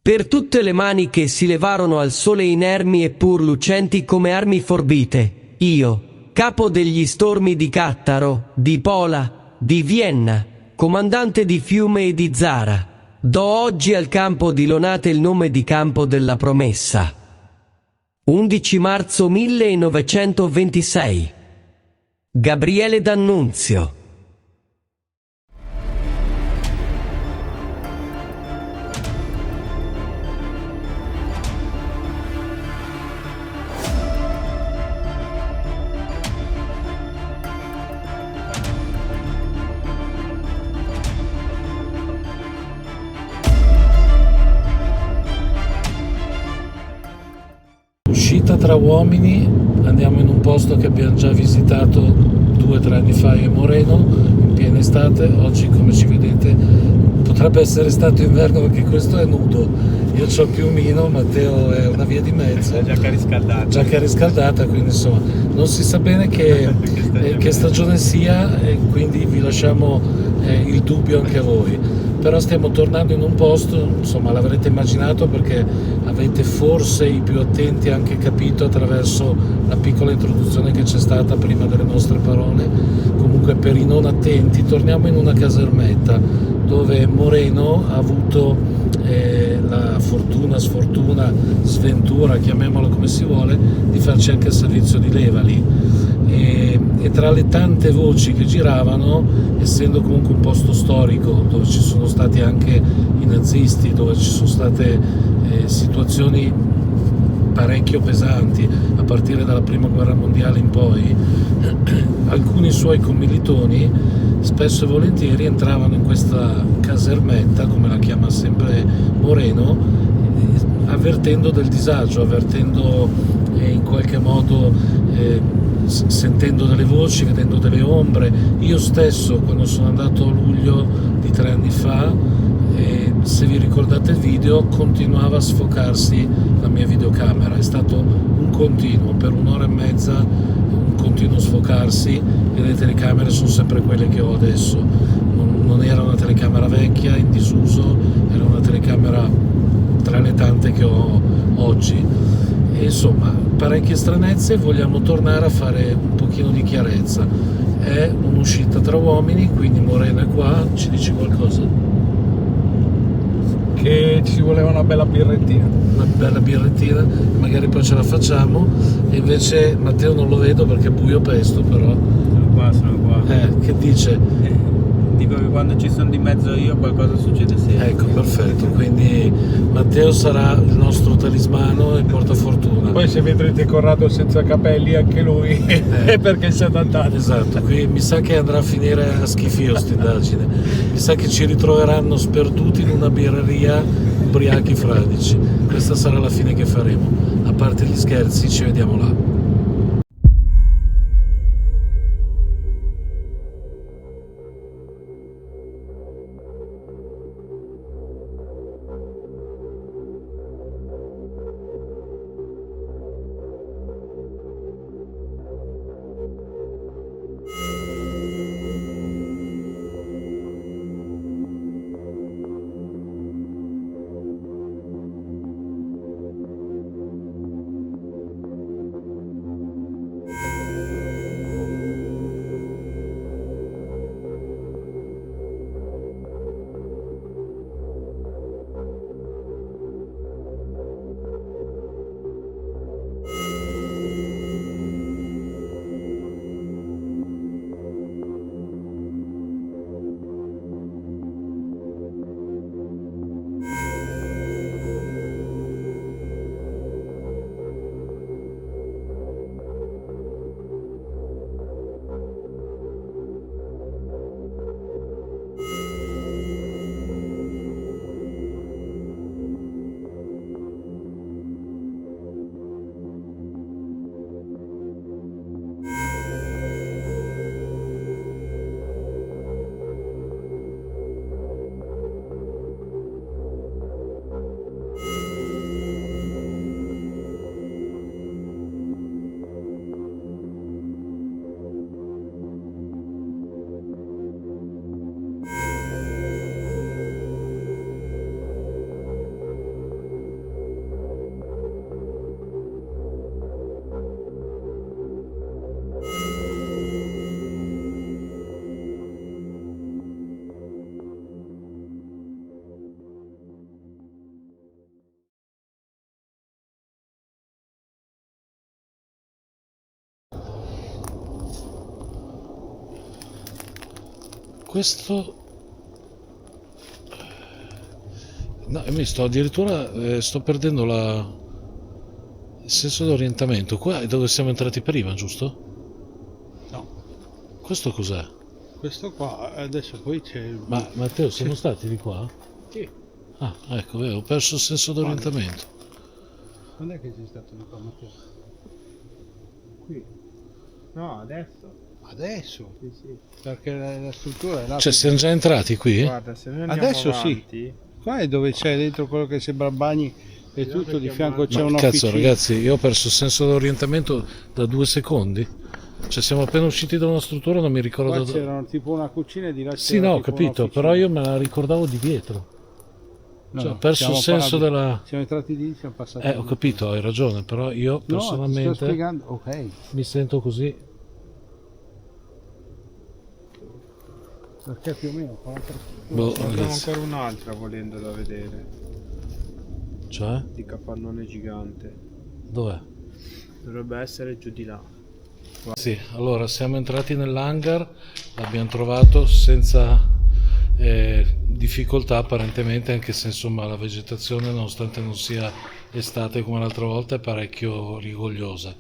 Per tutte le mani che si levarono al sole inermi e pur lucenti come armi forbite, io, capo degli stormi di Cattaro, di Pola, di Vienna, comandante di Fiume e di Zara, do oggi al campo di Lonate il nome di Campo della Promessa. 11 marzo 1926. Gabriele D'Annunzio. Uscita tra uomini, andiamo in un posto che abbiamo già visitato 2 o 3 anni fa, io e Moreno, in piena estate. Oggi, come ci vedete, potrebbe essere stato inverno perché questo è nudo, io ho il piumino, Matteo è una via di mezzo, giacca riscaldata, quindi insomma non si sa bene che stagione sia, e quindi vi lasciamo il dubbio anche a voi. Però stiamo tornando in un posto, insomma l'avrete immaginato perché avete forse i più attenti anche capito attraverso la piccola introduzione che c'è stata prima delle nostre parole. Comunque, per i non attenti, torniamo in una casermetta dove Moreno ha avuto la fortuna, sfortuna, sventura, chiamiamola come si vuole, di farci anche il servizio di leva lì. E tra le tante voci che giravano, essendo comunque un posto storico dove ci sono stati anche i nazisti, dove ci sono state situazioni parecchio pesanti a partire dalla prima guerra mondiale in poi, alcuni suoi commilitoni spesso e volentieri entravano in questa casermetta, come la chiama sempre Moreno, avvertendo del disagio, avvertendo in qualche modo sentendo delle voci, vedendo delle ombre. Io stesso, quando sono andato a luglio di 3 anni fa, se vi ricordate il video, continuava a sfocarsi la mia videocamera. È stato un continuo, per 1 ora e mezza, un continuo sfocarsi, e le telecamere sono sempre quelle che ho adesso. Non era una telecamera vecchia, in disuso, era una telecamera tra le tante che ho oggi. E insomma, parecchie stranezze, vogliamo tornare a fare un pochino di chiarezza. È un'uscita tra uomini, quindi Moreno è qua, ci dici qualcosa? Che ci voleva una bella birrettina. Una bella birrettina, magari poi ce la facciamo. E invece Matteo non lo vedo perché è buio pesto, però. Sono qua. Che dice? Dico che quando ci sono di mezzo io qualcosa succede sempre. Ecco, perfetto, quindi Matteo sarà il nostro talismano e portafortuna. Poi se vedrete Corrado senza capelli, anche lui è perché si è adattato. Esatto, qui mi sa che andrà a finire a schifio st'indagine. Mi sa che ci ritroveranno sperduti in una birreria, ubriachi fradici. Questa sarà la fine che faremo. A parte gli scherzi, ci vediamo là. questo... No, mi sto addirittura sto perdendo il senso d'orientamento. Qua è dove siamo entrati prima, giusto? No. Questo cos'è? Questo qua, adesso poi c'è il... Ma Matteo, siamo stati di qua? Sì. Ah, ecco, ho perso il senso d'orientamento. Quando è che sei stato di qua, Matteo? Qui. No, adesso. Adesso? Sì, sì. Perché la struttura è là. Cioè, siamo già entrati qui? Guarda, se noi andiamo Adesso avanti, sì. Qua è dove c'è dentro quello che sembra bagni e tutto, di fianco c'è Ma un'officina. cazzo, ragazzi, io ho perso il senso d'orientamento da 2 secondi. Cioè, siamo appena usciti da una struttura, non mi ricordo Qua da... c'era tipo una cucina e di là c'era Sì, no, ho tipo capito, un'officina. però io me la ricordavo di dietro. No, Cioè, ho no, perso siamo il senso parati. della... Siamo entrati lì, siamo passati. Ho capito, hai ragione, però io No, ti sto personalmente spiegando. Ok. mi sento così. Perché più o meno qua Boh, abbiamo ragazzi. ancora un'altra volendo da vedere, Cioè? di capannone gigante. Dov'è? Dovrebbe essere giù di là. Sì, allora siamo entrati nell'hangar, l'abbiamo trovato senza difficoltà apparentemente, anche se insomma la vegetazione, nonostante non sia estate come l'altra volta, è parecchio rigogliosa.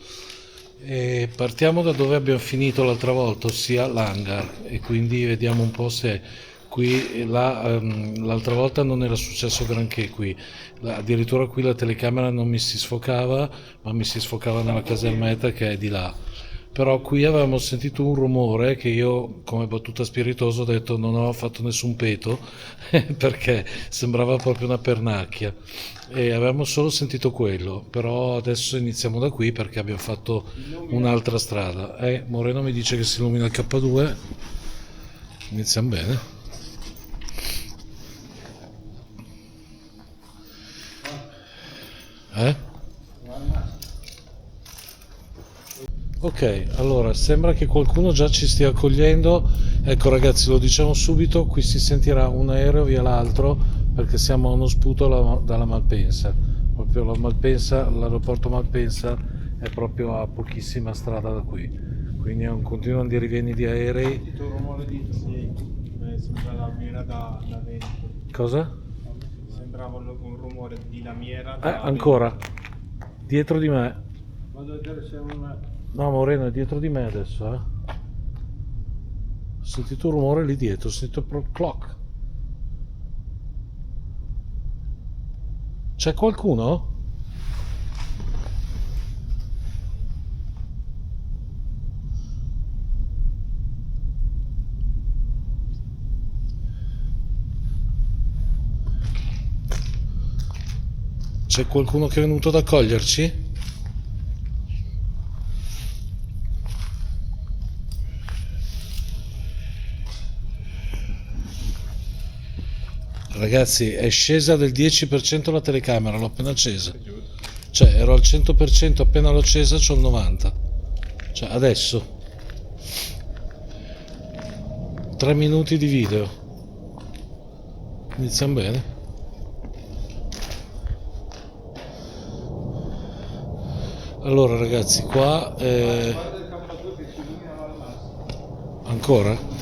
E partiamo da dove abbiamo finito l'altra volta, ossia l'hangar, e quindi vediamo un po' se qui l'altra volta non era successo granché qui. Addirittura qui la telecamera non mi si sfocava, ma mi si sfocava nella casermetta che è di là. Però qui avevamo sentito un rumore che io, come battuta spiritosa, ho detto non ho fatto nessun peto perché sembrava proprio una pernacchia, e avevamo solo sentito quello. Però adesso iniziamo da qui perché abbiamo fatto un'altra strada. Moreno mi dice che si illumina il K2. Iniziamo bene. Ok, allora sembra che qualcuno già ci stia accogliendo. Ecco ragazzi, lo diciamo subito, qui si sentirà un aereo via l'altro perché siamo a uno sputo dalla Malpensa. Proprio la Malpensa, l'aeroporto Malpensa è proprio a pochissima strada da qui, quindi è un continuo andirivieni di aerei. sentito un rumore di sembra la lamiera da vento. Cosa? Sembrava un rumore di lamiera Ancora dietro di me. Vado a vedere se è una... No, Moreno è dietro di me adesso, Ho sentito un rumore lì dietro, ho sentito clock. C'è qualcuno? C'è qualcuno che è venuto ad accoglierci? Ragazzi, è scesa del 10% la telecamera, l'ho appena accesa. Cioè, ero al 100%, appena l'ho accesa c'ho il 90%. Cioè, adesso. 3 minuti di video. Iniziamo bene. Allora ragazzi, qua... Ancora?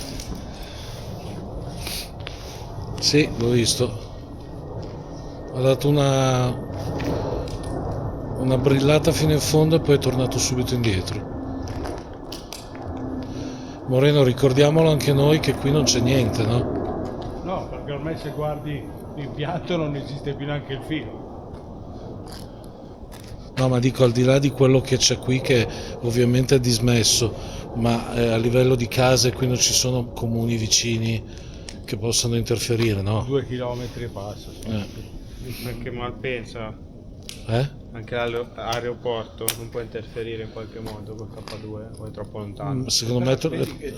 Sì, l'ho visto. Ha dato una brillata fino in fondo e poi è tornato subito indietro. Moreno, ricordiamolo anche noi che qui non c'è niente, no? No, perché ormai se guardi l'impianto non esiste più neanche il filo. No, ma dico al di là di quello che c'è qui, che ovviamente è dismesso, ma a livello di case qui non ci sono comuni vicini che possano interferire, no? 2 chilometri e passa. Anche Malpensa, Eh? anche l'aeroporto non può interferire in qualche modo col K2 o è troppo lontano. Secondo me... Vedi che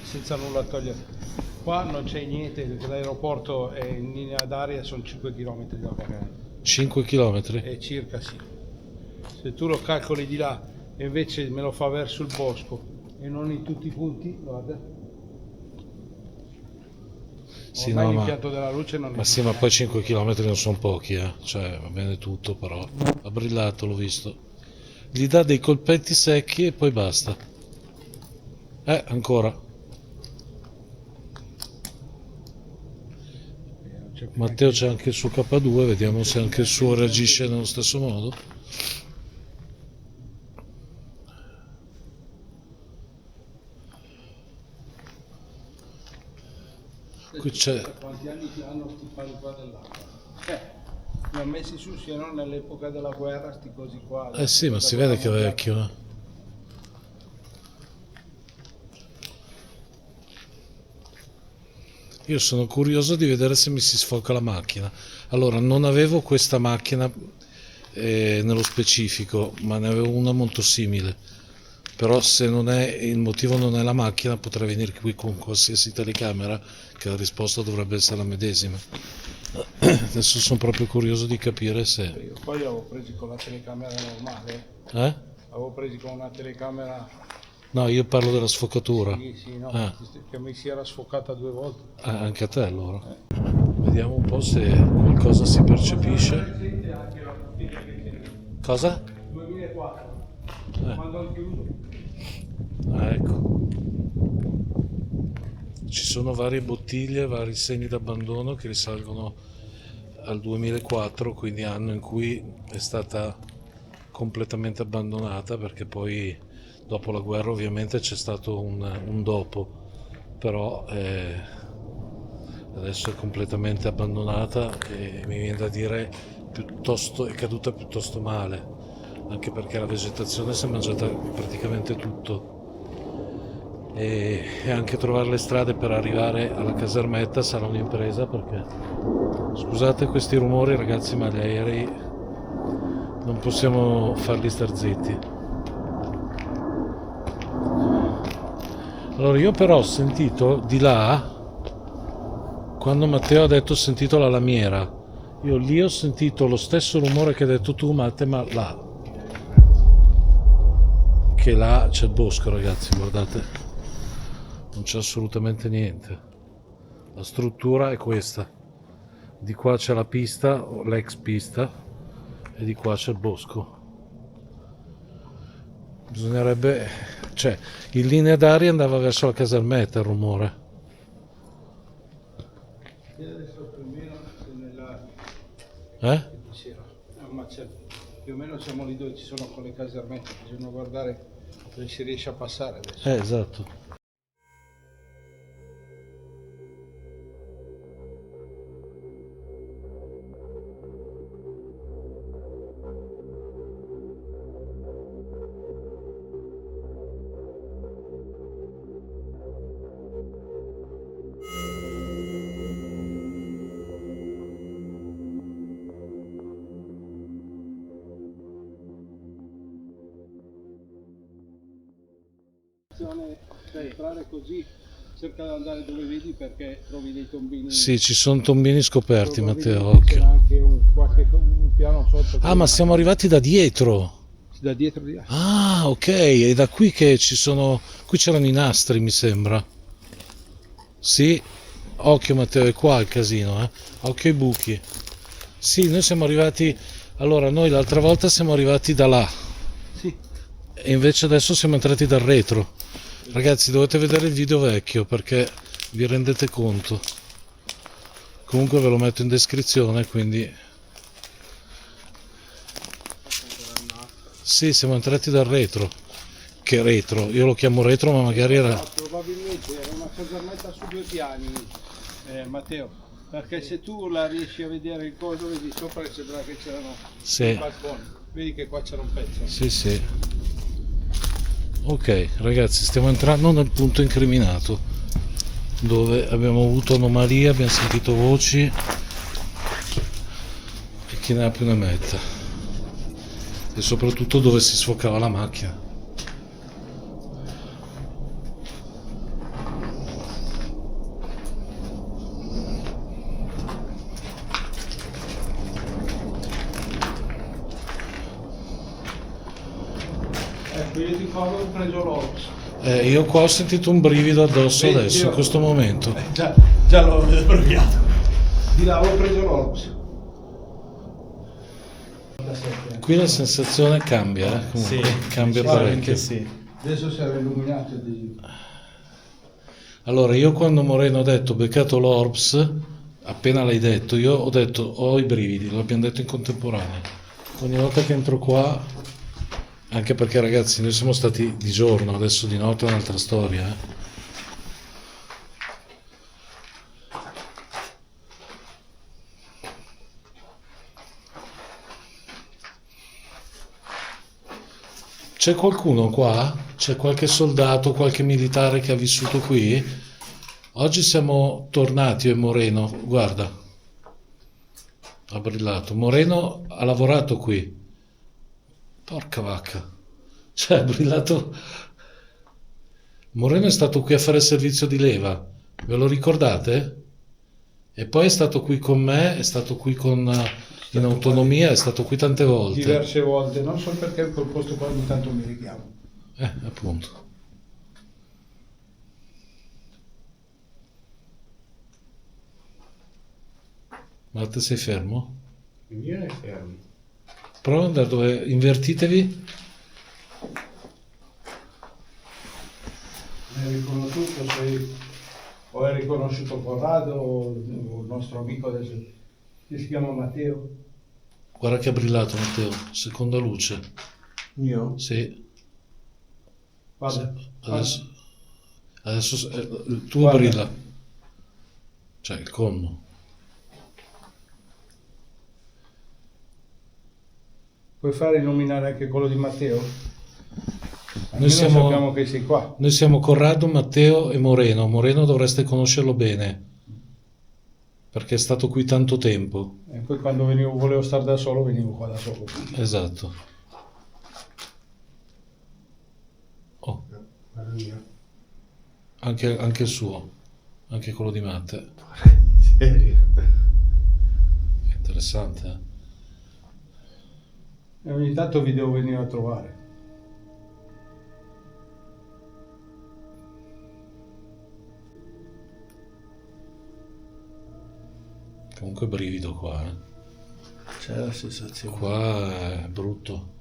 senza nulla togliere. Qua non c'è niente, perché l'aeroporto è in linea d'aria, sono 5 km da qua. 5 km? Circa sì. Se tu lo calcoli di là e invece me lo fa verso il bosco e non in tutti i punti, guarda. Sì, Ormai no, l'impianto della luce non ma esiste. sì, ma poi 5 km non sono pochi, cioè va bene tutto, però ha brillato, l'ho visto. Gli dà dei colpetti secchi e poi basta. Ancora. Matteo c'è anche il suo K2, vediamo se anche il suo reagisce nello stesso modo. Qui c'è... Quanti anni ti hanno sti pali qua dell'acqua? Li ho messi su, se no nell'epoca della guerra sti cosi qua. Eh sì, ma si vede che è vecchio. Io sono curioso di vedere se mi si sfoca la macchina. Allora, non avevo questa macchina nello specifico, ma ne avevo una molto simile. Però se non è, il motivo non è la macchina, potrei venire qui con qualsiasi telecamera, che la risposta dovrebbe essere la medesima. Adesso sono proprio curioso di capire se... Io poi avevo presi con la telecamera normale. Avevo presi con una telecamera... No, io parlo della sfocatura. Sì, no, che mi si era sfocata 2 volte. Anche a te allora. Vediamo un po' se qualcosa si percepisce. Cosa? 2004, quando ho chiuso. Ecco. Ci sono varie bottiglie, vari segni d'abbandono che risalgono al 2004, quindi anno in cui è stata completamente abbandonata, perché poi dopo la guerra ovviamente c'è stato un dopo, però adesso è completamente abbandonata e mi viene da dire è caduta piuttosto male, anche perché la vegetazione si è mangiata praticamente tutto. E anche trovare le strade per arrivare alla casermetta sarà un'impresa, perché scusate questi rumori ragazzi, ma gli aerei non possiamo farli star zitti. Allora io però ho sentito di là, quando Matteo ha detto ho sentito la lamiera, io lì ho sentito lo stesso rumore che hai detto tu Matte, ma là, che là c'è il bosco ragazzi, guardate. Non c'è assolutamente niente. La struttura è questa. Di qua c'è la pista, l'ex pista, e di qua c'è il bosco. Bisognerebbe... cioè, in linea d'aria andava verso la casermetta il rumore. Adesso più o meno nella... ma più o meno siamo lì dove ci sono con le casermette. Bisogna guardare dove si riesce a passare adesso. Esatto. Per entrare così cerca di andare dove vedi, perché trovi dei tombini. Sì, ci sono tombini scoperti Matteo, C'è occhio. anche un piano sotto. Ah, ma siamo arrivati da dietro. Da dietro di là. Ah, ok, è da qui che ci sono... qui c'erano i nastri mi sembra. Sì, occhio Matteo, è qua il casino, occhio ai buchi. Sì, noi siamo arrivati... allora, noi l'altra volta siamo arrivati da là. Sì. E invece adesso siamo entrati dal retro. Ragazzi, dovete vedere il video vecchio perché vi rendete conto. Comunque ve lo metto in descrizione, quindi... sì, siamo entrati dal retro. Che retro? Io lo chiamo retro, ma magari era... No, probabilmente era una casermetta su 2 piani, Matteo. Perché se tu la riesci a vedere il coso, vedi sopra che sembra che c'erano i balconi. Vedi che qua c'era un pezzo. Sì, sì. Ok, ragazzi, stiamo entrando nel punto incriminato, dove abbiamo avuto anomalie, abbiamo sentito voci e chi ne ha più ne metta. E soprattutto dove si sfocava la macchina. Io ti ho preso l'Ops. Io qua ho sentito un brivido addosso adesso, in questo momento. Già l'ho provato. Di là avevo preso l'Ops. Qui la sensazione cambia, comunque, Sì, cambia parecchio. sì. Adesso si era illuminato. Allora, io quando Moreno ha detto beccato l'Orbs, appena l'hai detto, io ho detto ho i brividi, l'abbiamo detto in contemporanea. Ogni volta che entro qua, anche perché ragazzi noi siamo stati di giorno, adesso di notte è un'altra storia. C'è qualcuno qua? C'è qualche soldato, qualche militare che ha vissuto qui? Oggi siamo tornati io e Moreno, guarda, ha brillato. Moreno ha lavorato qui. Porca vacca. Cioè, ha brillato. Moreno è stato qui a fare il servizio di leva, ve lo ricordate? E poi è stato qui con me, è stato qui in autonomia, è stato qui tante volte. Diverse volte, non solo perché quel posto qua ogni tanto mi richiamo. Appunto. Ma te sei fermo? Io è fermo. Prova ad andare dove... Invertitevi. Hai riconosciuto, o hai riconosciuto Corrado o il nostro amico adesso che si chiama Matteo? Guarda che ha brillato Matteo, seconda luce. Io? Sì. Guarda. Adesso il tuo Guarda. brilla. Cioè il conno. Puoi fare nominare anche quello di Matteo? Noi siamo, sappiamo che sei qua. noi siamo Corrado, Matteo e Moreno. Moreno dovreste conoscerlo bene, perché è stato qui tanto tempo. E poi quando volevo stare da solo, venivo qua da solo. Esatto. Oh, anche il suo, anche quello di Matte. Serio? È interessante, eh? E ogni tanto vi devo venire a trovare. Comunque brivido qua, eh. C'è la sensazione. Qua è brutto.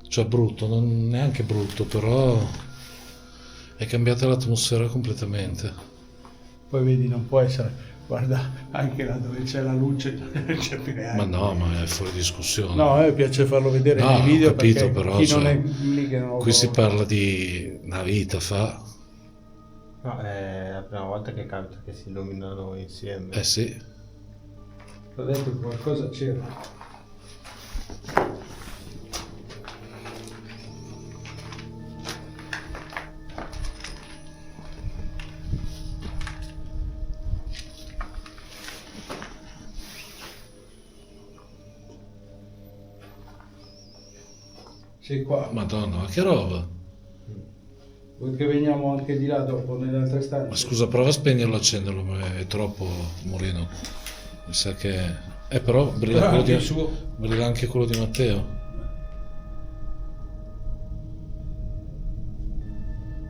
Cioè brutto, non neanche brutto, però è cambiata l'atmosfera completamente. Poi vedi, non può essere. Guarda, anche là dove c'è la luce non c'è più neanche. Ma no, ma è fuori discussione. No, a me piace farlo vedere No, nei video ho capito, perché però, chi non cioè, è lì che non lo Qui si conosce. parla di una vita fa. No, è la prima volta che capita che si illuminano insieme. Eh sì. Ho detto che qualcosa c'era. Sei qua. Madonna, ma che roba. Vuoi che veniamo anche di là dopo, nelle altre stanze? Ma scusa, prova a spegnerlo, accenderlo, ma è troppo Moreno. Mi sa che... però brilla, Però quello anche di... il suo. brilla anche quello di Matteo.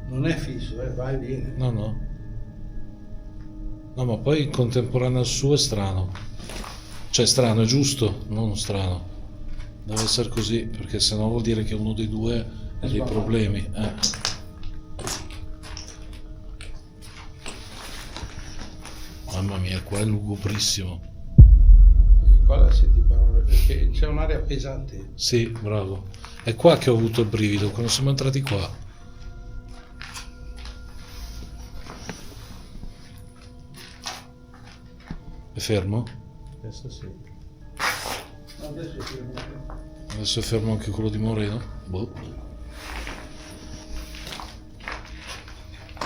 Non è fisso, vai e viene. No, no. No, ma poi in contemporanea al suo è strano. Cioè strano, è giusto, non strano. Deve essere così, perché sennò vuol dire che uno dei due ha dei problemi. Mamma mia, qua è lugubrissimo. Qua la senti parole, perché c'è un'area pesante. Sì, bravo. È qua che ho avuto il brivido, quando siamo entrati qua. È fermo? Adesso sì. Adesso sì. Adesso è fermo anche quello di Moreno. Boh.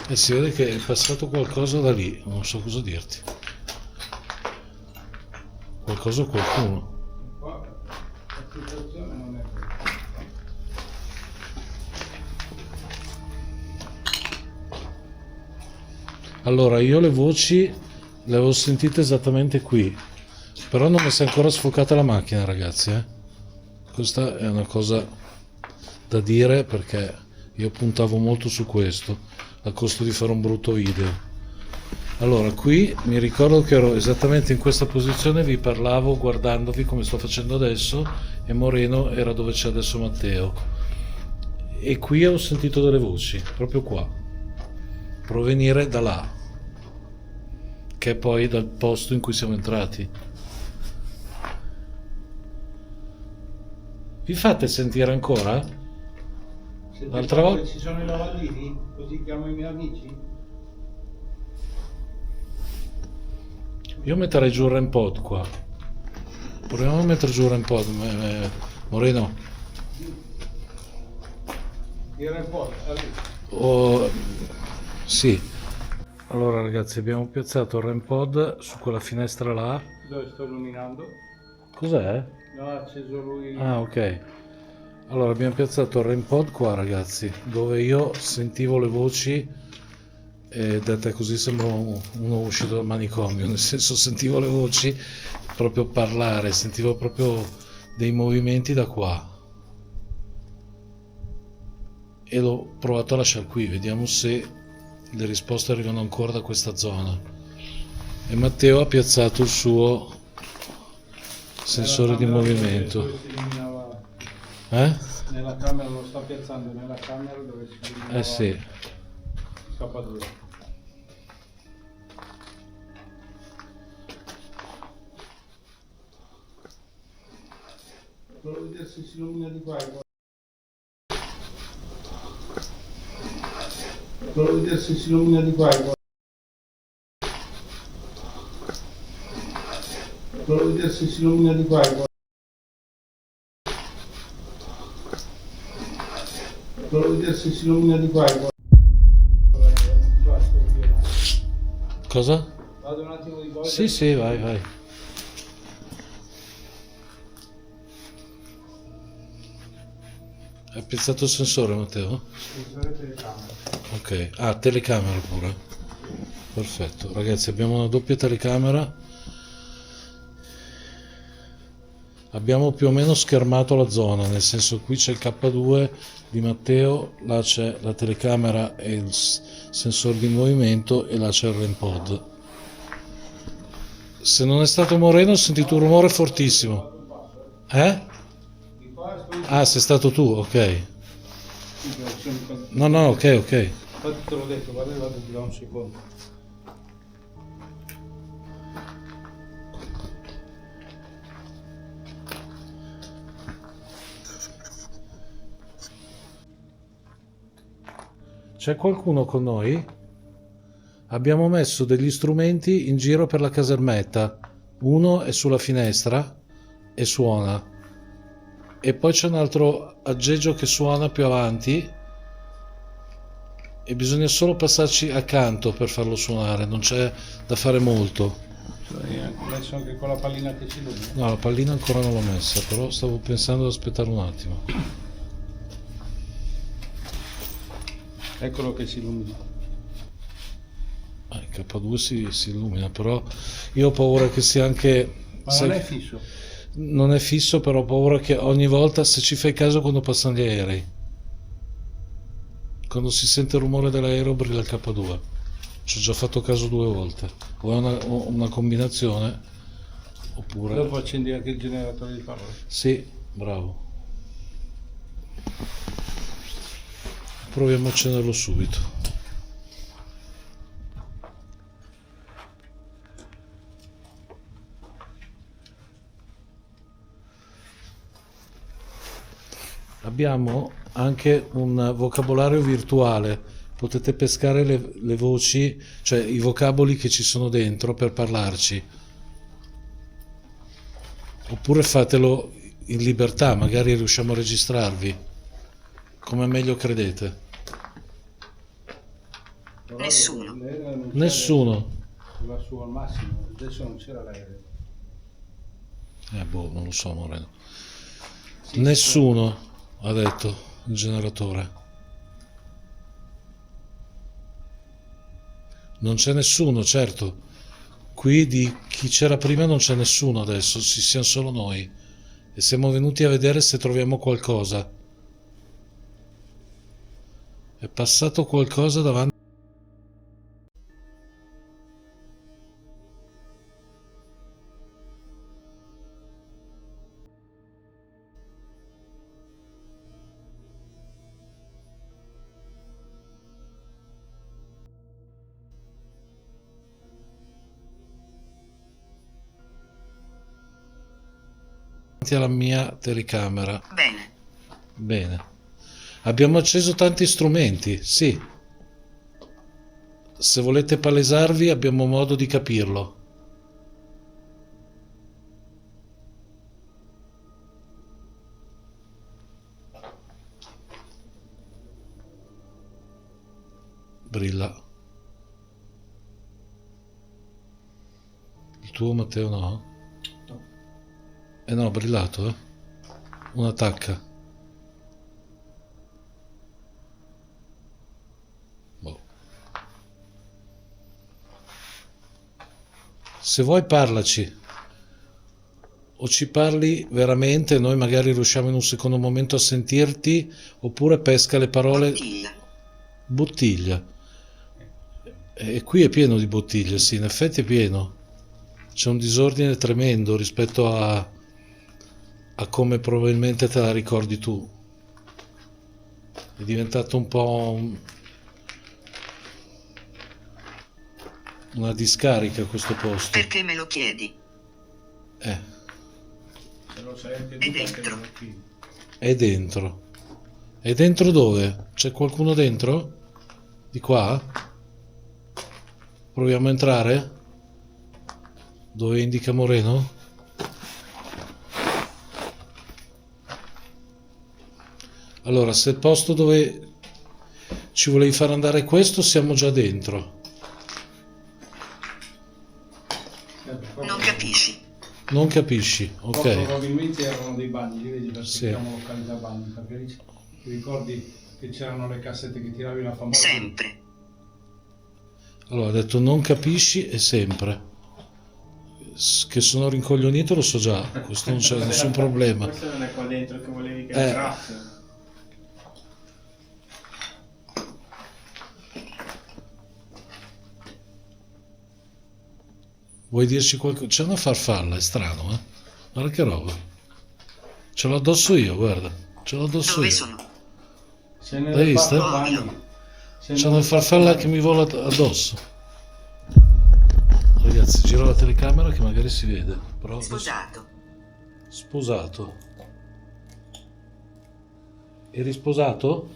E si vede che è passato qualcosa da lì, non so cosa dirti. Qualcosa o qualcuno. Qua la situazione non è quella. Allora, io le voci le avevo sentite esattamente qui, però non mi si è ancora sfocata la macchina, ragazzi, eh. Questa è una cosa da dire perché io puntavo molto su questo, a costo di fare un brutto video. Allora, qui mi ricordo che ero esattamente in questa posizione, vi parlavo guardandovi come sto facendo adesso, e Moreno era dove c'è adesso Matteo. E qui ho sentito delle voci, proprio qua, provenire da là. che è poi dal posto in cui siamo entrati. Vi fate sentire ancora? L'altra volta ci sono i lavandini? Così chiamo i miei amici? io metterei giù il REM pod qua. Proviamo a mettere giù il REM pod, Moreno. Il report, Sì. Allora ragazzi, abbiamo piazzato il REM pod su quella finestra là. dove sto illuminando? Cos'è? No, ha acceso lui. Ah, ok. Allora abbiamo piazzato il REM pod qua ragazzi, dove io sentivo le voci e detta così sembra uno uscito dal manicomio, nel senso sentivo le voci proprio parlare, sentivo proprio dei movimenti da qua. E l'ho provato a lasciare qui, vediamo se le risposte arrivano ancora da questa zona. E Matteo ha piazzato il suo sensore di movimento. Nella camera lo sta piazzando, nella camera dove si illuminava Sì. K2. Provo a vedere se si illumina di qua. Provo a vedere se si illumina di qua. Provo a vedere se si illumina di qua. Provo a vedere se si illumina di qua. Cosa? Vado un attimo di volta. Sì, vai. Hai piazzato il sensore, Matteo? Sensore telecamera. Ok. Ah, telecamera pure. Perfetto. Ragazzi, abbiamo una doppia telecamera. Abbiamo più o meno schermato la zona, nel senso qui c'è il K2 di Matteo, là c'è la telecamera e il sensore di movimento e là c'è il REM pod. Se non è stato Moreno ho sentito un rumore fortissimo. Ah, sei stato tu, ok. No, ok. Infatti te l'ho detto, guarda, vado di là un secondo. C'è qualcuno con noi? Abbiamo messo degli strumenti in giro per la casermetta. Uno è sulla finestra e suona. E poi c'è un altro aggeggio che suona più avanti e bisogna solo passarci accanto per farlo suonare, non c'è da fare molto. Ho messo anche con la pallina che si illumina. No, la pallina ancora non l'ho messa, però stavo pensando di aspettare un attimo. Eccolo che si illumina. Il K2 si illumina, però io ho paura che sia anche... Ma non è fisso. Non è fisso, però ho paura che ogni volta, se ci fai caso quando passano gli aerei, quando si sente il rumore dell'aereo brilla il K2. Ci ho già fatto caso 2 volte. O è una combinazione, oppure... Dopo accendi anche il generatore di parole. Sì, bravo. Proviamo a accenderlo subito. Abbiamo anche un vocabolario virtuale, potete pescare le voci, cioè i vocaboli che ci sono dentro per parlarci. Oppure fatelo in libertà, magari riusciamo a registrarvi, come meglio credete. Nessuno. Va su al massimo, adesso non c'era l'aereo. Non lo so, Moreno. Nessuno, ha detto il generatore. Non c'è nessuno, certo. Qui di chi c'era prima non c'è nessuno adesso, ci siamo solo noi. E siamo venuti a vedere se troviamo qualcosa. È passato qualcosa davanti. alla mia telecamera. Bene. Bene. Abbiamo acceso tanti strumenti, sì. Se volete palesarvi abbiamo modo di capirlo. Brilla. Il tuo Matteo no? No, ha brillato, eh? Una tacca. Boh. Se vuoi parlaci. O ci parli veramente, noi magari riusciamo in un secondo momento a sentirti, oppure pesca le parole. Bottiglia. Bottiglia. E qui è pieno di bottiglie, sì, in effetti è pieno. C'è un disordine tremendo rispetto a come probabilmente te la ricordi tu. È diventato un po' una discarica questo posto. Perché me lo chiedi? Se lo senti È dentro. È dentro. È dentro dove? C'è qualcuno dentro? Di qua? Proviamo a entrare? Dove indica Moreno? Allora, se il posto dove ci volevi far andare questo, siamo già dentro. Non capisci. Non capisci, ok. Probabilmente erano dei bagni, li vedi perché Sì. siamo località bagni, perché lì ti ricordi che c'erano le cassette che tiravi la famosa? Sempre. Allora, ha detto non capisci e sempre. Che sono rincoglionito lo so già, questo non c'è nessun problema. Questo non è qua dentro che volevi che Eh. entrasse. Vuoi dirci qualcosa? C'è una farfalla, è strano, eh? Guarda che roba. Ce l'ho addosso io, guarda. Ce l'ho addosso Dove io. sono? Se L'hai vista? C'è una farfalla che mi vola addosso. Ragazzi, giro la telecamera che magari si vede. Però adesso- Sposato. Sposato. Eri sposato?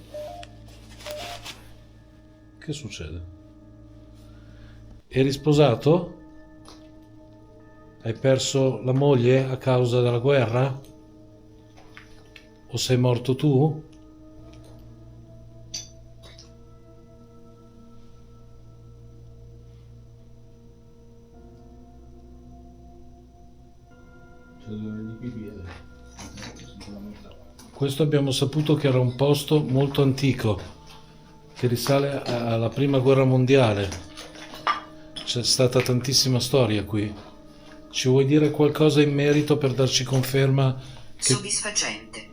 Che succede? Eri sposato? Hai perso la moglie a causa della guerra? O sei morto tu? Questo abbiamo saputo che era un posto molto antico, che risale alla prima guerra mondiale. C'è stata tantissima storia qui. Ci vuoi dire qualcosa in merito per darci conferma che... Soddisfacente.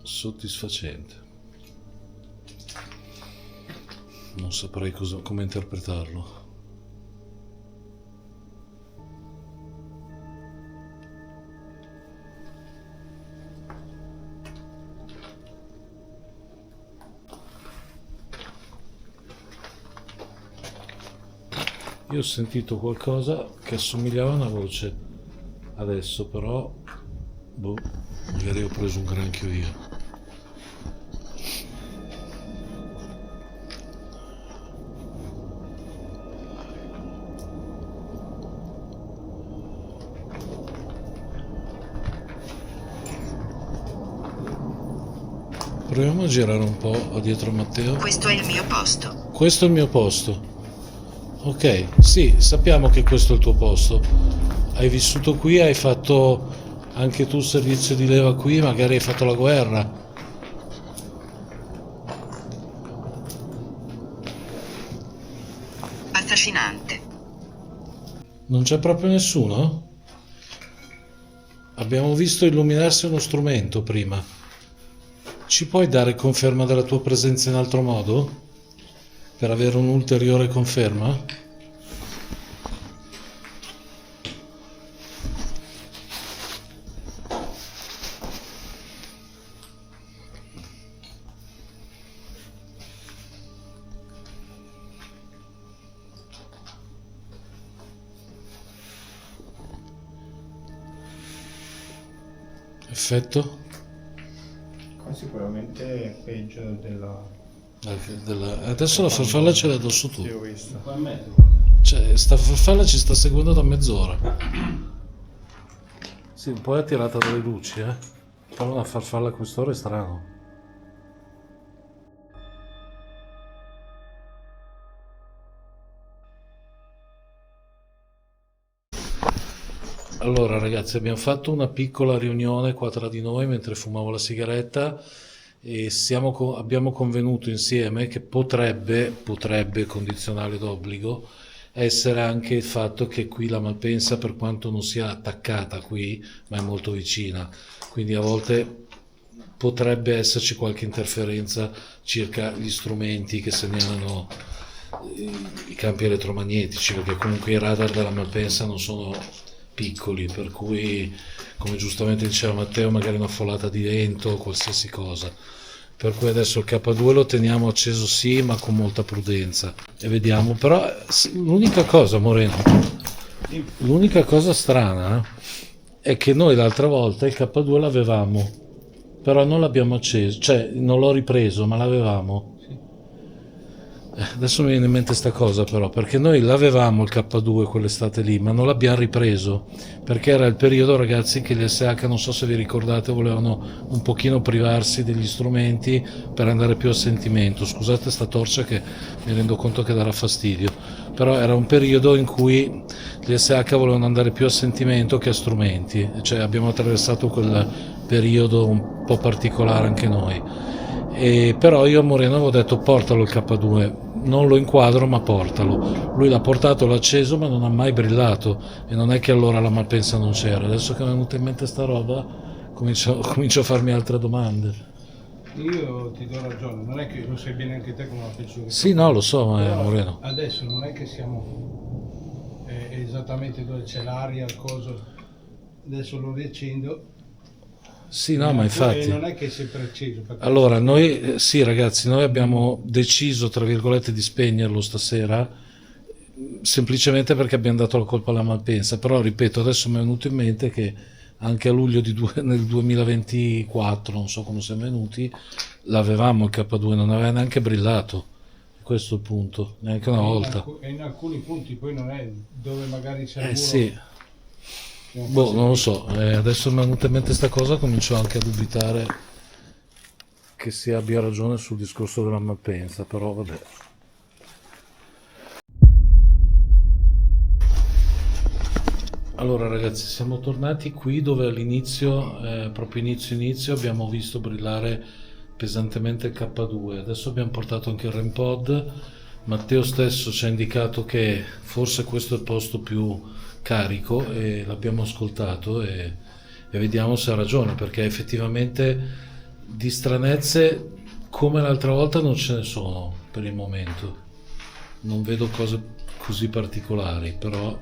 Soddisfacente. Non saprei come interpretarlo. Io ho sentito qualcosa che assomigliava a una voce adesso, però boh, magari ho preso un granchio io. Proviamo a girare un po' dietro Matteo. Questo è il mio posto. Questo è il mio posto. Ok, sì, sappiamo che questo è il tuo posto. Hai vissuto qui, hai fatto anche tu servizio di leva qui, magari hai fatto la guerra. Affascinante. Non c'è proprio nessuno? Abbiamo visto illuminarsi uno strumento prima. Ci puoi dare conferma della tua presenza in altro modo? Per avere un'ulteriore conferma? Effetto? Qua sicuramente è peggio Adesso la farfalla ce l'ha addosso tu. che ho visto. Cioè, sta farfalla ci sta seguendo da mezz'ora. Sì, un po' è attirata dalle luci, però una farfalla a quest'ora è strano. Allora ragazzi, abbiamo fatto una piccola riunione qua tra di noi mentre fumavo la sigaretta e abbiamo convenuto insieme che potrebbe, condizionale d'obbligo, essere anche il fatto che qui la Malpensa, per quanto non sia attaccata qui, ma è molto vicina, quindi a volte potrebbe esserci qualche interferenza circa gli strumenti che segnalano i campi elettromagnetici, perché comunque i radar della Malpensa non sono piccoli, per cui, come giustamente diceva Matteo, magari una folata di vento o qualsiasi cosa. Per cui adesso il K2 lo teniamo acceso sì, ma con molta prudenza e vediamo. Però l'unica cosa, Moreno, l'unica cosa strana è che noi l'altra volta il K2 l'avevamo, però non l'abbiamo acceso, cioè non l'ho ripreso, ma l'avevamo. Adesso mi viene in mente sta cosa però, perché noi l'avevamo il K2 quell'estate lì, ma non l'abbiamo ripreso, perché era il periodo, ragazzi, che gli SH, non so se vi ricordate, volevano un pochino privarsi degli strumenti per andare più a sentimento. Scusate sta torcia che mi rendo conto che darà fastidio, però era un periodo in cui gli SH volevano andare più a sentimento che a strumenti, cioè abbiamo attraversato quel periodo un po' particolare anche noi. Però io a Moreno avevo detto portalo il K2, non lo inquadro ma portalo. Lui l'ha portato, l'ha acceso, ma non ha mai brillato, e non è che allora la Malpensa non c'era. Adesso che mi è venuta in mente sta roba comincio a farmi altre domande. Io ti do ragione, non è che lo sai bene anche te come la penso. Sì, no, lo so, Moreno. Adesso non è che siamo esattamente dove c'è l'aria, il coso. Adesso lo riaccendo. Sì, no, ma infatti. Non è che è sempre acceso. Allora, noi, sì ragazzi, noi abbiamo deciso, tra virgolette, di spegnerlo stasera, semplicemente perché abbiamo dato la colpa alla Malpensa, però ripeto, adesso mi è venuto in mente che anche a luglio nel 2024, non so come siamo venuti, l'avevamo il K2, non aveva neanche brillato, questo è il punto, neanche una volta. E in alcuni punti poi non è dove magari c'è il muro. Sì. Boh, non lo so, adesso mi è venuta in mente sta cosa, comincio anche a dubitare che si abbia ragione sul discorso della Malpensa, però vabbè. Allora ragazzi, siamo tornati qui dove all'inizio, proprio inizio abbiamo visto brillare pesantemente il K2. Adesso abbiamo portato anche il REM pod. Matteo stesso ci ha indicato che forse questo è il posto più carico e l'abbiamo ascoltato e vediamo se ha ragione, perché effettivamente di stranezze come l'altra volta non ce ne sono per il momento, non vedo cose così particolari. Però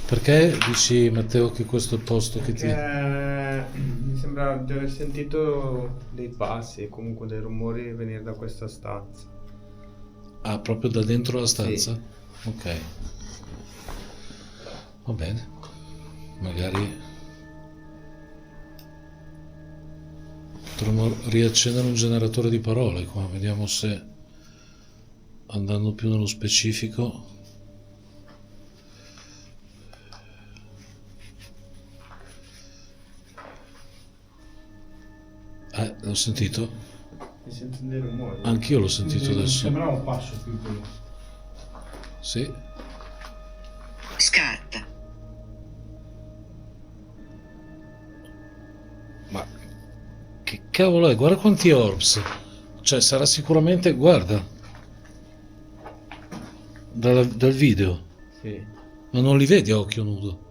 perché dici, Matteo, che questo è il posto che ti... Mi sembra di aver sentito dei passi e comunque dei rumori venire da questa stanza. Ah, proprio da dentro la stanza? Sì. Ok, va bene, magari potremmo riaccendere un generatore di parole qua, vediamo se, andando più nello specifico. L'ho sentito? Mi sento dei rumori. Anch'io l'ho sentito adesso. Sembrava un passo più quello. Sì. Scarta. Ma che cavolo è? Guarda quanti orbs. Cioè sarà sicuramente, guarda, dal video. Sì, Ma non li vedi a occhio nudo?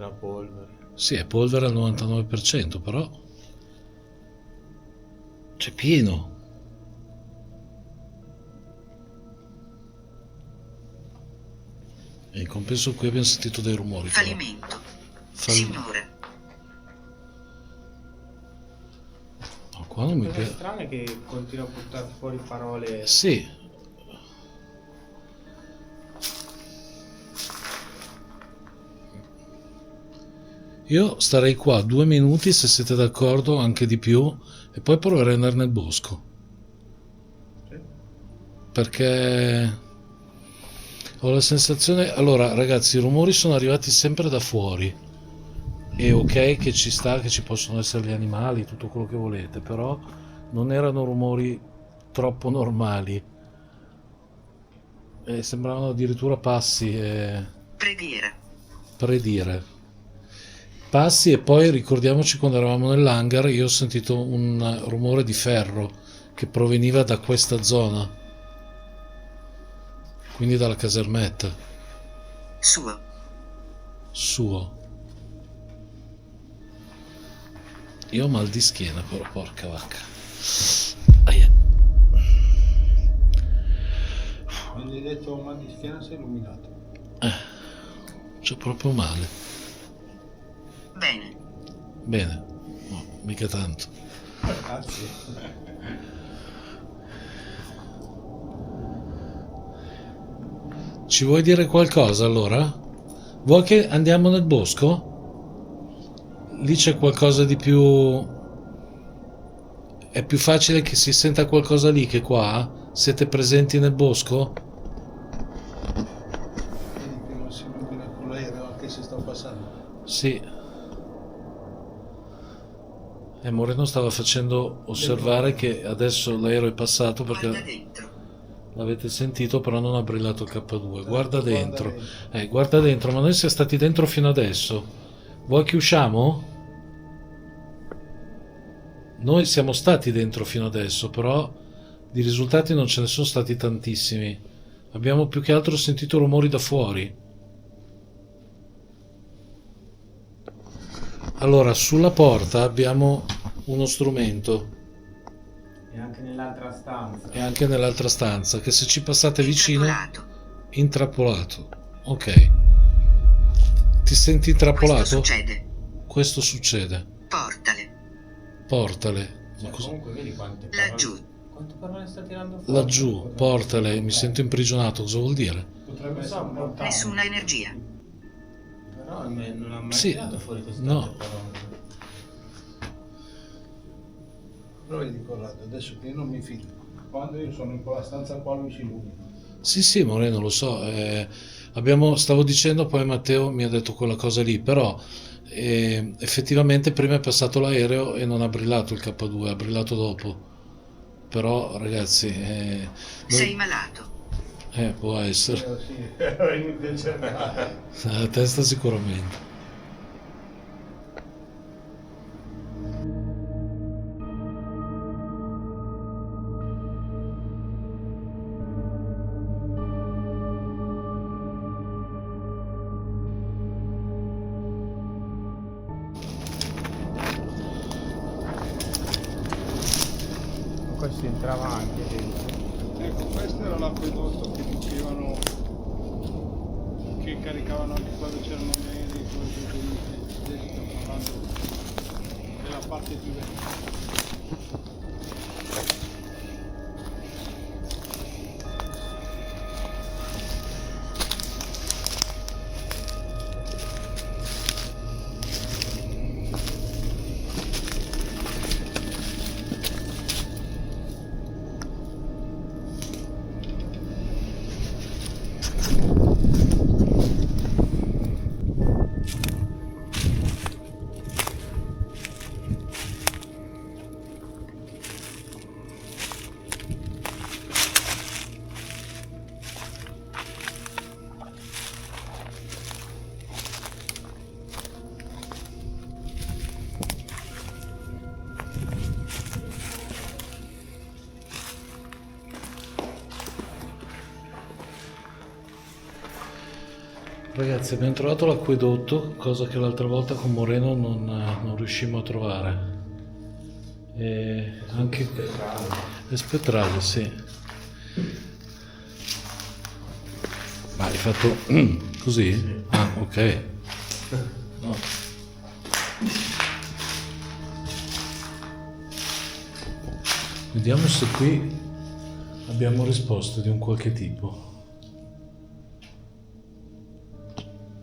la polvere. Sì, è polvere al 99%, però c'è pieno. E in compenso qui abbiamo sentito dei rumori. però. Fallimento. Signora. No, qua non mi La cosa piace. strana è che continua a buttare fuori parole. Sì. Io starei qua 2 minuti se siete d'accordo, anche di più, e poi proverei ad andare nel bosco. Perché ho la sensazione... Allora, ragazzi, i rumori sono arrivati sempre da fuori. E ok che ci sta, che ci possono essere gli animali, tutto quello che volete, però non erano rumori troppo normali. E sembravano addirittura passi. Predire. Passi, e poi ricordiamoci quando eravamo nell'hangar, io ho sentito un rumore di ferro che proveniva da questa zona, quindi dalla casermetta. Suo. Io ho mal di schiena però, porca vacca. Aia. Quando hai detto mal di schiena sei illuminato. C'ho proprio male. Bene. No, mica tanto. Grazie. Ci vuoi dire qualcosa allora? Vuoi che andiamo nel bosco? Lì c'è qualcosa di più... È più facile che si senta qualcosa lì che qua? Siete presenti nel bosco? Vedi che non si illumina con l'aereo anche se sta passando. Sì. Moreno stava facendo osservare che adesso l'aereo è passato perché l'avete sentito, però non ha brillato il K2. Guarda dentro. Guarda dentro, ma noi siamo stati dentro fino adesso. Vuoi che usciamo? Noi siamo stati dentro fino adesso, però di risultati non ce ne sono stati tantissimi. Abbiamo più che altro sentito rumori da fuori. Allora, sulla porta abbiamo uno strumento. E anche nell'altra stanza. E anche nell'altra stanza, che se ci passate vicino... Intrappolato. Ok. Ti senti intrappolato? Questo succede. Portale. Cioè, comunque vedi quante parole sta tirando fuori? Laggiù, portale, mi sento imprigionato. Cosa vuol dire? Potrebbe essere un portale. Nessuna energia. Però non ha mai Sì, tirato fuori queste no. parole. Però vedi Corrado, adesso che io non mi fido. Quando io sono in quella stanza qua lui si illumina. Sì, Moreno, lo so. Stavo dicendo, poi Matteo mi ha detto quella cosa lì, però effettivamente prima è passato l'aereo e non ha brillato il K2, ha brillato dopo. Però, ragazzi... Sei malato. Può essere. Sì, era inutile il cercare. La testa sicuramente. Questo entrava anche dentro. Ecco, questo era l'acquedotto che dicevano che caricavano anche quando c'erano gli aerei, cose così. Adesso stiamo parlando della parte più vecchia. Ragazzi, abbiamo trovato l'acquedotto, cosa che l'altra volta con Moreno non riuscimmo a trovare. E anche è spettrale, sì. Ma hai fatto così? Ah, ok. No. Vediamo se qui abbiamo risposte di un qualche tipo.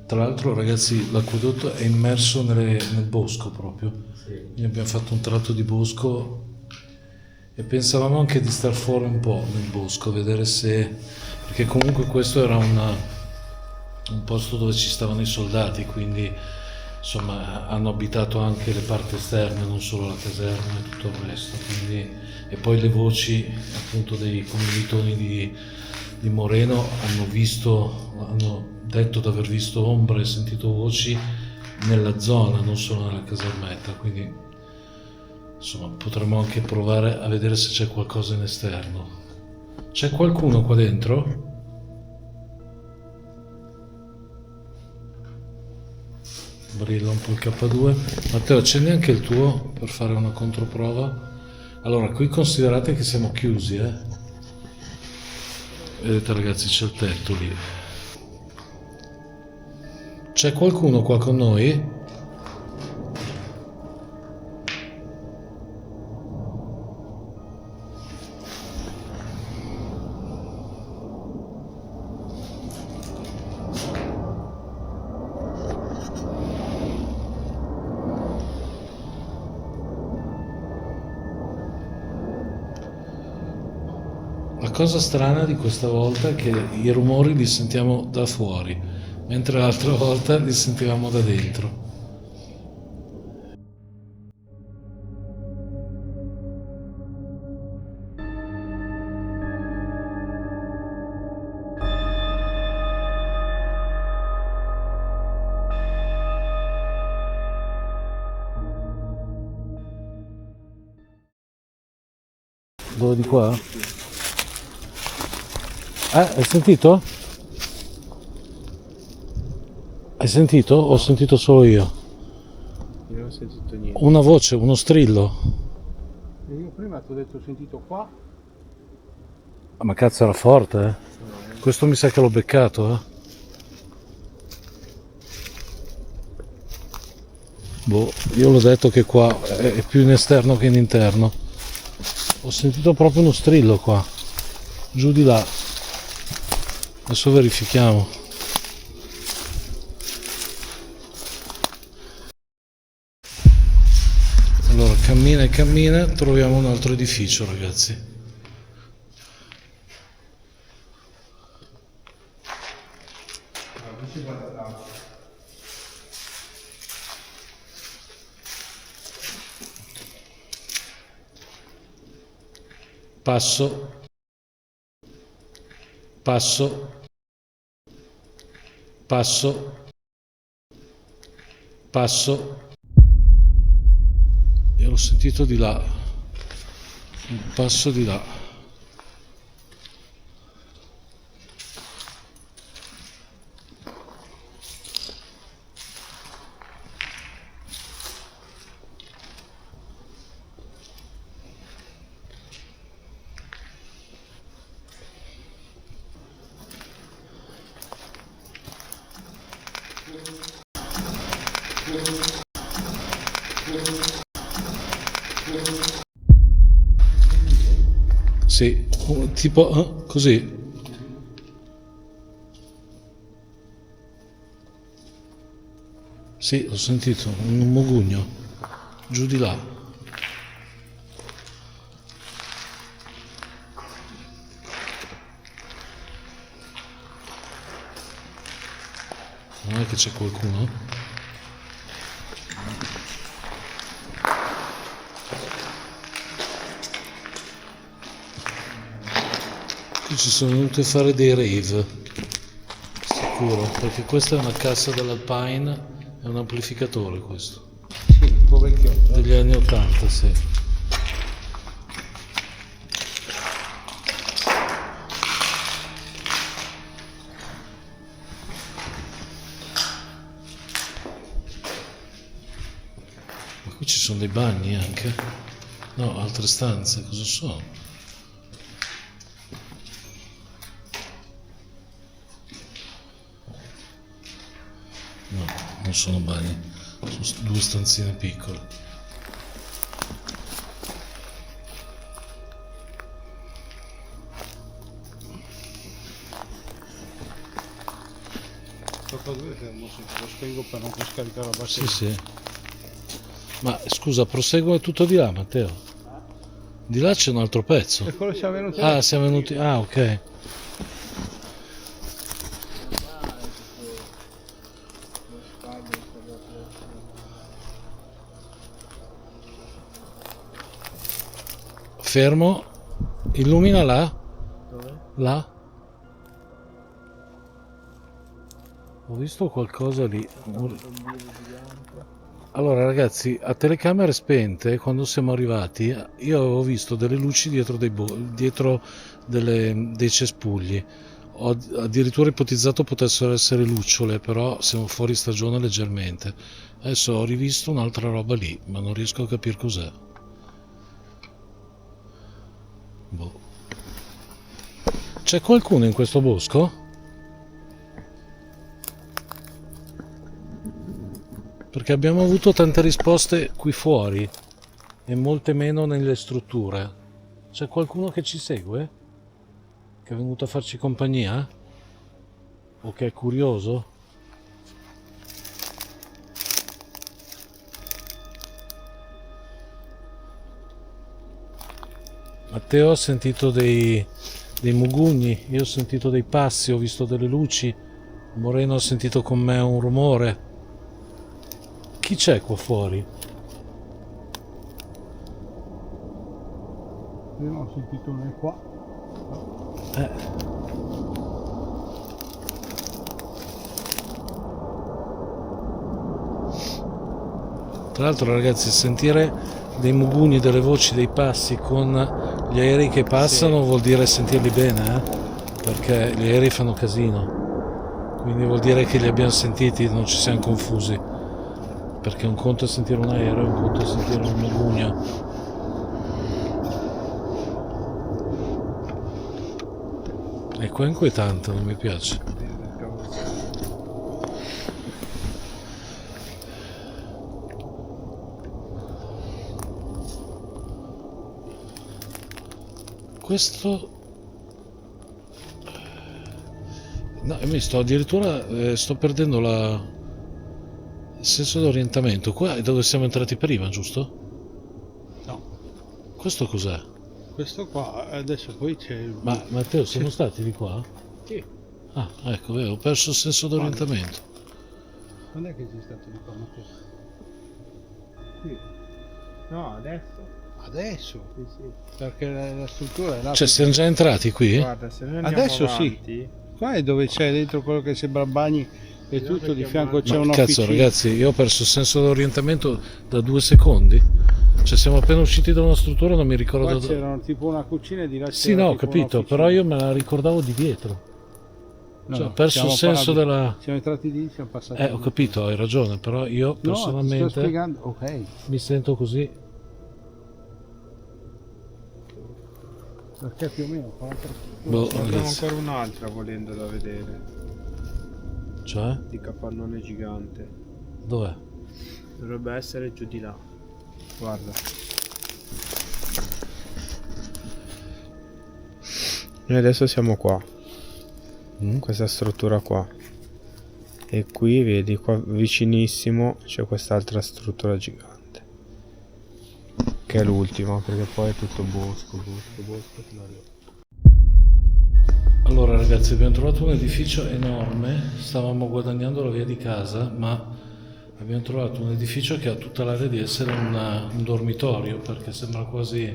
Tra l'altro ragazzi l'acquedotto è immerso nel bosco proprio, quindi abbiamo fatto un tratto di bosco e pensavamo anche di star fuori un po' nel bosco, vedere se, perché comunque questo era un posto dove ci stavano i soldati, quindi insomma hanno abitato anche le parti esterne, non solo la caserma e tutto il resto, quindi, e poi le voci appunto dei commilitoni di Moreno hanno detto di aver visto ombre e sentito voci nella zona, non solo nella casermetta, quindi insomma potremmo anche provare a vedere se c'è qualcosa in esterno. C'è qualcuno qua dentro? Brilla un po' il K2. Matteo, accendi anche il tuo per fare una controprova. Allora, qui considerate che siamo chiusi, Vedete ragazzi, c'è il tetto lì. C'è qualcuno qua con noi? La cosa strana di questa volta è che i rumori li sentiamo da fuori, mentre l'altra volta li sentivamo da dentro. Dove di qua? Hai sentito? Hai sentito? O ho sentito solo io? Io non ho sentito niente. Una voce, uno strillo. E io prima ti ho detto ho sentito qua. Ma cazzo era forte, Questo mi sa che l'ho beccato, Boh, io l'ho detto che qua è più in esterno che in interno. Ho sentito proprio uno strillo qua, giù di là. Adesso verifichiamo. Allora, cammina e cammina, troviamo un altro edificio, ragazzi. Passo. Passo. Passo. Passo. E l'ho sentito di là. Un passo di là. Sì, tipo così. Sì, ho sentito un mugugno giù di là. Non è che c'è qualcuno? Qui ci sono venuti a fare dei rave, sicuro, perché questa è una cassa dell'Alpine, è un amplificatore questo, Sì, un po' vecchiotto. degli anni 80, sì. Ma qui ci sono dei bagni anche? No, altre stanze, cosa sono? No, non sono bagni, sono due stanzine piccole. qua dove fermo sempre, lo spengo per non far scaricare la Sì, batteria. sì. Ma scusa, prosegue tutto di là, Matteo. Di là c'è un altro pezzo. E quello siamo venuti Ah, siamo venuti. Ah, ok. Fermo. Illumina là. Dove? Là. Ho visto qualcosa lì. Allora ragazzi, a telecamere spente, quando siamo arrivati, io avevo visto delle luci dietro dei cespugli. Ho addirittura ipotizzato potessero essere lucciole, però siamo fuori stagione leggermente. Adesso ho rivisto un'altra roba lì, ma non riesco a capire cos'è. Boh. C'è qualcuno in questo bosco? Perché abbiamo avuto tante risposte qui fuori e molte meno nelle strutture. C'è qualcuno che ci segue? Che è venuto a farci compagnia? O che è curioso? Matteo ha sentito dei mugugni, io ho sentito dei passi, ho visto delle luci, Moreno ha sentito con me un rumore. Chi c'è qua fuori? Io non ho sentito né qua. Tra l'altro ragazzi, sentire dei mugugni, delle voci, dei passi con gli aerei che passano vuol dire sentirli bene, perché gli aerei fanno casino, quindi vuol dire che li abbiamo sentiti, non ci siamo confusi, perché un conto è sentire un aereo, un conto è sentire un mugugno. E qua è inquietante, non mi piace. Questo no, mi sto addirittura sto perdendo il senso d'orientamento. Qua è dove siamo entrati prima, giusto? No. Questo cos'è? Questo qua, adesso poi c'è il... Ma Matteo, siamo stati di qua? Sì. Ah, ecco, ho perso il senso d'orientamento. Quando è che sei stato di qua, Matteo? Qui. No, adesso. Adesso? Sì, sì. Perché la struttura è là. Cioè, siamo già entrati qui? Guarda, se noi andiamo Adesso avanti, sì. Qua è dove c'è dentro quello che sembra bagni e tutto, di fianco c'è Ma un'officina. cazzo, ragazzi, io ho perso il senso d'orientamento da 2 secondi. Cioè, siamo appena usciti da una struttura, non mi ricordo Qua da dove. c'era tipo una cucina e di là Sì, c'era no, ho tipo capito, un'officina. però io me la ricordavo di dietro. No, Cioè, ho no, perso il siamo senso della... Siamo entrati lì, siamo passati. Ho capito, hai ragione, però io No, ti sto personalmente spiegando. Ok. mi sento così. Perché più o meno 40. Boh, abbiamo ragazzi. ancora un'altra volendo da vedere. Cioè? Di capannone gigante. Dov'è? Dovrebbe essere giù di là. Guarda. Noi adesso siamo qua. In questa struttura qua. E qui vedi, qua vicinissimo c'è quest'altra struttura gigante. Che è l'ultima, perché poi è tutto bosco fino a lì. Allora ragazzi, abbiamo trovato un edificio enorme, stavamo guadagnando la via di casa, ma abbiamo trovato un edificio che ha tutta l'aria di essere un dormitorio, perché sembra quasi...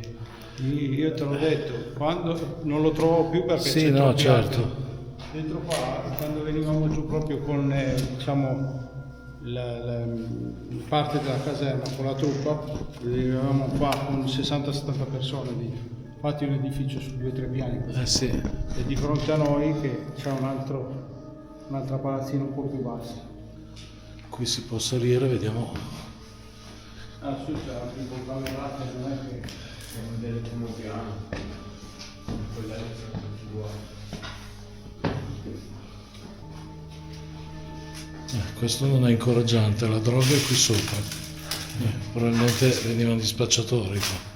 Io te l'ho detto, quando non lo trovo più perché Sì, c'è no, troppi certo. alberi. Dentro qua, quando venivamo giù proprio con diciamo la parte della caserma con la truppa, venivamo qua con 60-70 persone dentro. Infatti un edificio su 2-3 piani. sì. E di fronte a noi che c'è un'altra palazzina un po' più bassa. Qui si può salire, vediamo. Ah, su c'è anche un po' camerato, non è che Siamo del primo piano. Quella è la struttura. Questo non è incoraggiante, la droga è qui sopra. Probabilmente venivano gli spacciatori qua.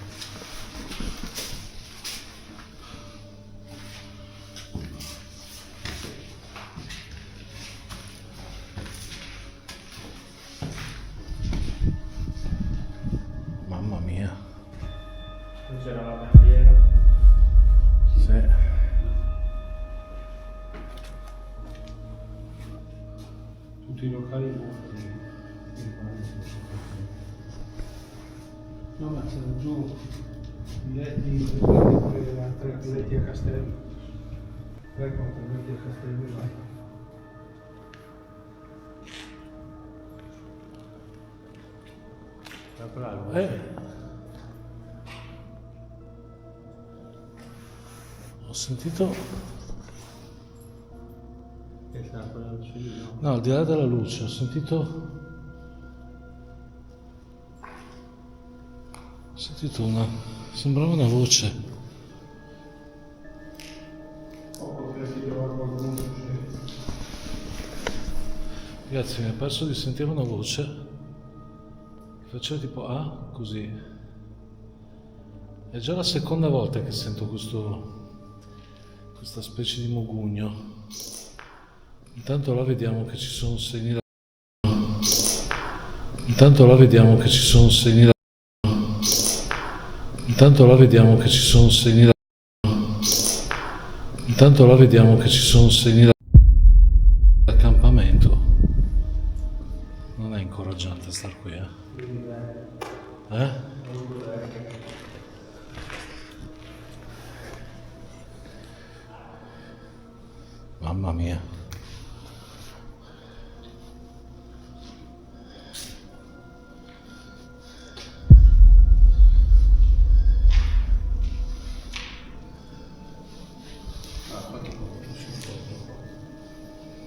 No, ma c'erano giù i letti, tre letti a castello. 3-4 letti a castello, vai. Ho sentito... No, al di là della luce, ho sentito una... sembrava una voce. Ragazzi, mi è perso di sentire una voce che faceva tipo ah, così. È già la seconda volta che sento questa specie di mugugno. Intanto là vediamo che ci sono segni da... Intanto là vediamo che ci sono segni da... Intanto là vediamo che ci sono segni da... Intanto là vediamo che ci sono segni da... accampamento. Non è incoraggiante star qui, eh? Mamma mia.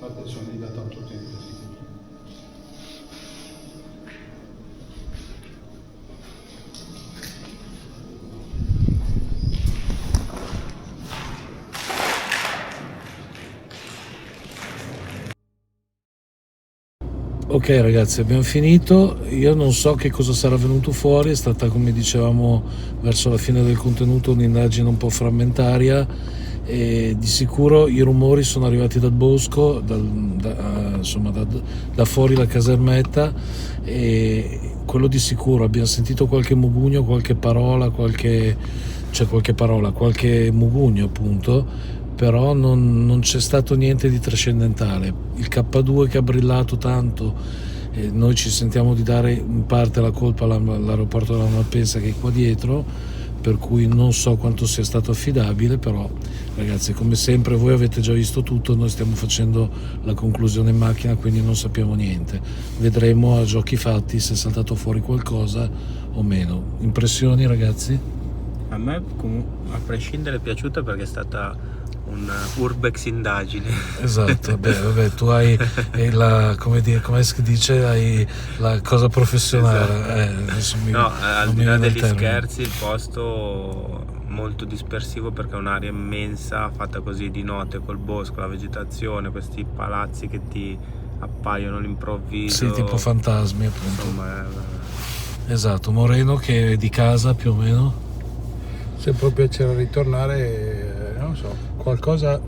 Infatti sono lì da tanto tempo. Ok ragazzi, abbiamo finito. Io non so che cosa sarà venuto fuori, è stata, come dicevamo verso la fine del contenuto, un'indagine un po' frammentaria e di sicuro i rumori sono arrivati dal bosco, insomma da fuori la casermetta, e quello di sicuro. Abbiamo sentito qualche mugugno, qualche mugugno appunto, però non c'è stato niente di trascendentale. Il K2 che ha brillato tanto, noi ci sentiamo di dare in parte la colpa all'aeroporto della Malpensa che è qua dietro, per cui non so quanto sia stato affidabile, però ragazzi, come sempre voi avete già visto tutto, noi stiamo facendo la conclusione in macchina, quindi non sappiamo niente. Vedremo a giochi fatti se è saltato fuori qualcosa o meno. Impressioni ragazzi? A me a prescindere è piaciuta perché è stata un urbex indagine. Esatto, vabbè, tu hai come si dice, hai la cosa professionale. Esatto. No, al di là degli scherzi, il posto molto dispersivo perché è un'area immensa fatta così di notte col bosco, la vegetazione, questi palazzi che ti appaiono all'improvviso. Sì, tipo fantasmi appunto. Insomma, esatto, Moreno che è di casa più o meno. Sempre un piacere ritornare, non so, qualcosa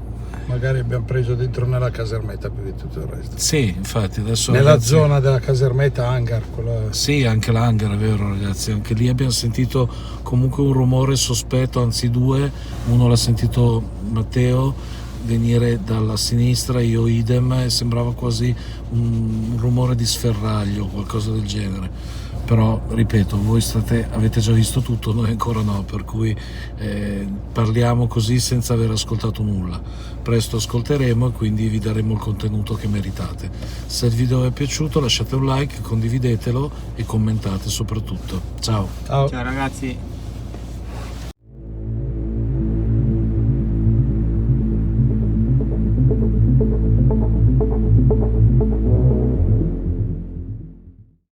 magari abbiamo preso dentro nella casermetta più di tutto il resto. Sì, infatti adesso nella ragazzi, zona della casermetta hangar, quella... Sì, anche l'hangar, è vero ragazzi, anche lì abbiamo sentito comunque un rumore sospetto, anzi due. Uno l'ha sentito Matteo venire dalla sinistra, io idem, e sembrava quasi un rumore di sferraglio, qualcosa del genere. Però ripeto, voi avete già visto tutto, noi ancora no, per cui parliamo così senza aver ascoltato nulla. Presto ascolteremo e quindi vi daremo il contenuto che meritate. Se il video vi è piaciuto lasciate un like, condividetelo e commentate soprattutto. Ciao! ciao ragazzi!